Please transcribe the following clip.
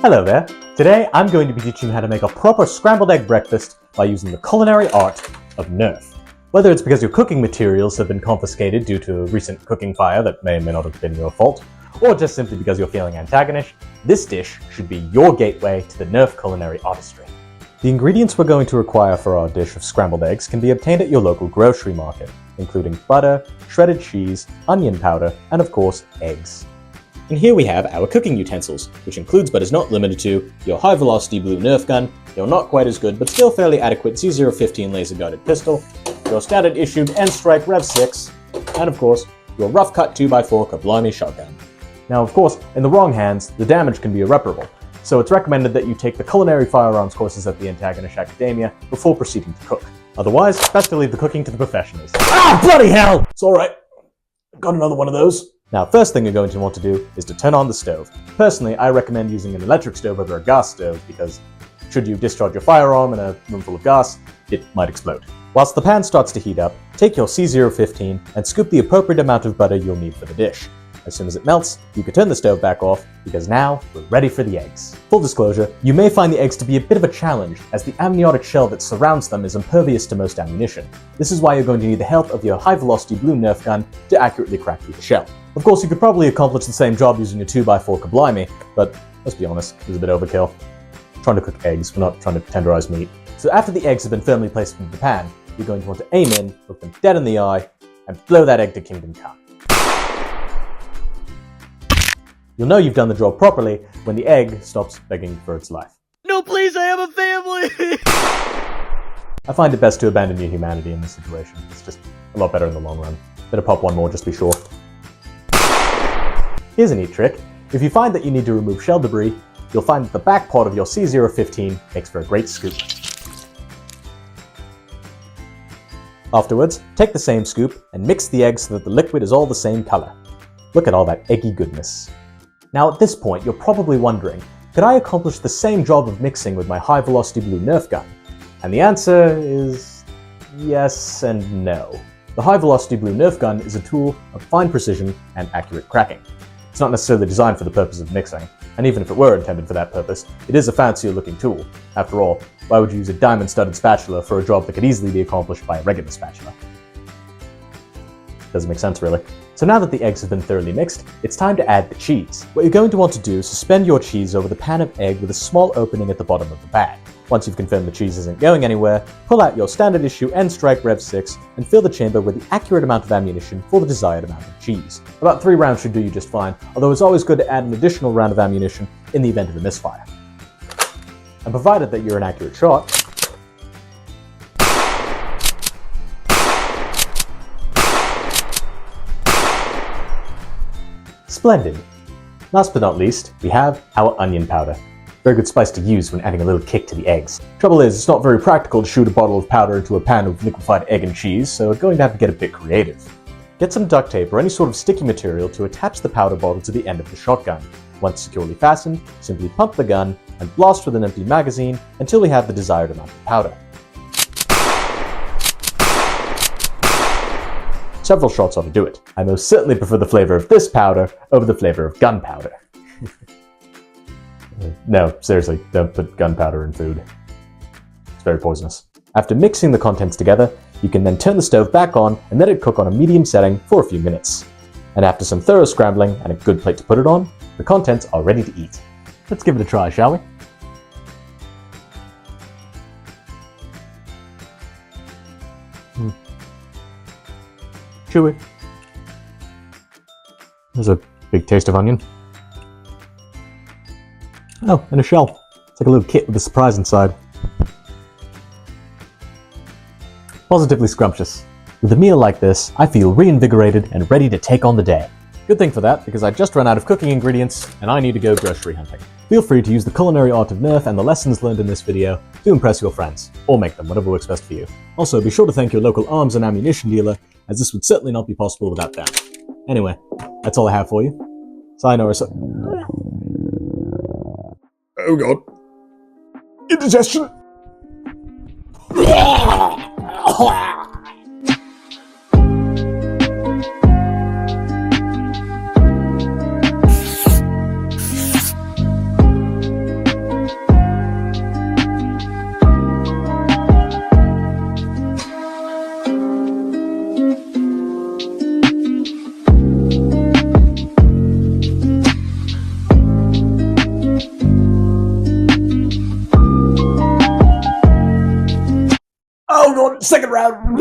Hello there. Today I'm going to be teaching you how to make a proper scrambled egg breakfast by using the culinary art of Nerf. Whether it's because your cooking materials have been confiscated due to a recent cooking fire that may or may not have been your fault, or just simply because you're feeling Antagonish, this dish should be your gateway to the Nerf culinary artistry. The ingredients we're going to require for our dish of scrambled eggs can be obtained at your local grocery market, including butter, shredded cheese, onion powder, and of course, eggs. And here we have our cooking utensils, which includes but is not limited to your high-velocity blue Nerf gun, your not quite as good but still fairly adequate C015 laser-guided pistol, your standard issued N-Strike Rev 6, and of course, your rough-cut 2x4 Culinary shotgun. Now of course, in the wrong hands, the damage can be irreparable, so it's recommended that you take the culinary firearms courses at the Antagonish Academia before proceeding to cook. Otherwise, best to leave the cooking to the professionals. Ah, bloody hell! It's alright. I've got another one of those. Now, first thing you're going to want to do is to turn on the stove. Personally, I recommend using an electric stove over a gas stove because should you discharge your firearm in a room full of gas, it might explode. Whilst the pan starts to heat up, take your C015 and scoop the appropriate amount of butter you'll need for the dish. As soon as it melts, you can turn the stove back off because now we're ready for the eggs. Full disclosure, you may find the eggs to be a bit of a challenge as the amniotic shell that surrounds them is impervious to most ammunition. This is why you're going to need the help of your high-velocity blue Nerf gun to accurately crack through the shell. Of course, you could probably accomplish the same job using a 2x4 Culinary, but let's be honest, it was a bit overkill. I'm trying to cook eggs, we're not trying to tenderize meat. So after the eggs have been firmly placed into the pan, you're going to want to aim in, look them dead in the eye, and blow that egg to kingdom come. You'll know you've done the job properly when the egg stops begging for its life. No, please, I have a family! I find it best to abandon your humanity in this situation. It's just a lot better in the long run. Better pop one more just to be sure. Here's a neat trick. If you find that you need to remove shell debris, you'll find that the back part of your C015 makes for a great scoop. Afterwards, take the same scoop and mix the eggs so that the liquid is all the same color. Look at all that eggy goodness. Now at this point, you're probably wondering, could I accomplish the same job of mixing with my high-velocity blue Nerf gun? And the answer is yes and no. The high-velocity blue Nerf gun is a tool of fine precision and accurate cracking. It's not necessarily designed for the purpose of mixing, and even if it were intended for that purpose, it is a fancier-looking tool. After all, why would you use a diamond-studded spatula for a job that could easily be accomplished by a regular spatula? Doesn't make sense, really. So now that the eggs have been thoroughly mixed, it's time to add the cheese. What you're going to want to do is suspend your cheese over the pan of egg with a small opening at the bottom of the bag. Once you've confirmed the cheese isn't going anywhere, pull out your standard issue N-Strike Rev 6 and fill the chamber with the accurate amount of ammunition for the desired amount of cheese. About 3 rounds should do you just fine, although it's always good to add an additional round of ammunition in the event of a misfire. And provided that you're an accurate shot, splendid! Last but not least, we have our onion powder. Very good spice to use when adding a little kick to the eggs. Trouble is, it's not very practical to shoot a bottle of powder into a pan of liquefied egg and cheese, so we're going to have to get a bit creative. Get some duct tape or any sort of sticky material to attach the powder bottle to the end of the shotgun. Once securely fastened, simply pump the gun and blast with an empty magazine until we have the desired amount of powder. Several shots ought to do it. I most certainly prefer the flavor of this powder over the flavor of gunpowder. No, seriously, don't put gunpowder in food. It's very poisonous. After mixing the contents together, you can then turn the stove back on and let it cook on a medium setting for a few minutes. And after some thorough scrambling and a good plate to put it on, the contents are ready to eat. Let's give it a try, shall we? Chewy. There's a big taste of onion. Oh, and a shell. It's like a little kit with a surprise inside. Positively scrumptious. With a meal like this, I feel reinvigorated and ready to take on the day. Good thing for that, because I just ran out of cooking ingredients, and I need to go grocery hunting. Feel free to use the culinary art of Nerf and the lessons learned in this video to impress your friends, or make them, whatever works best for you. Also, be sure to thank your local arms and ammunition dealer, as this would certainly not be possible without them. Anyway, that's all I have for you. Sayonara. Oh god. Indigestion! Oh god, second round.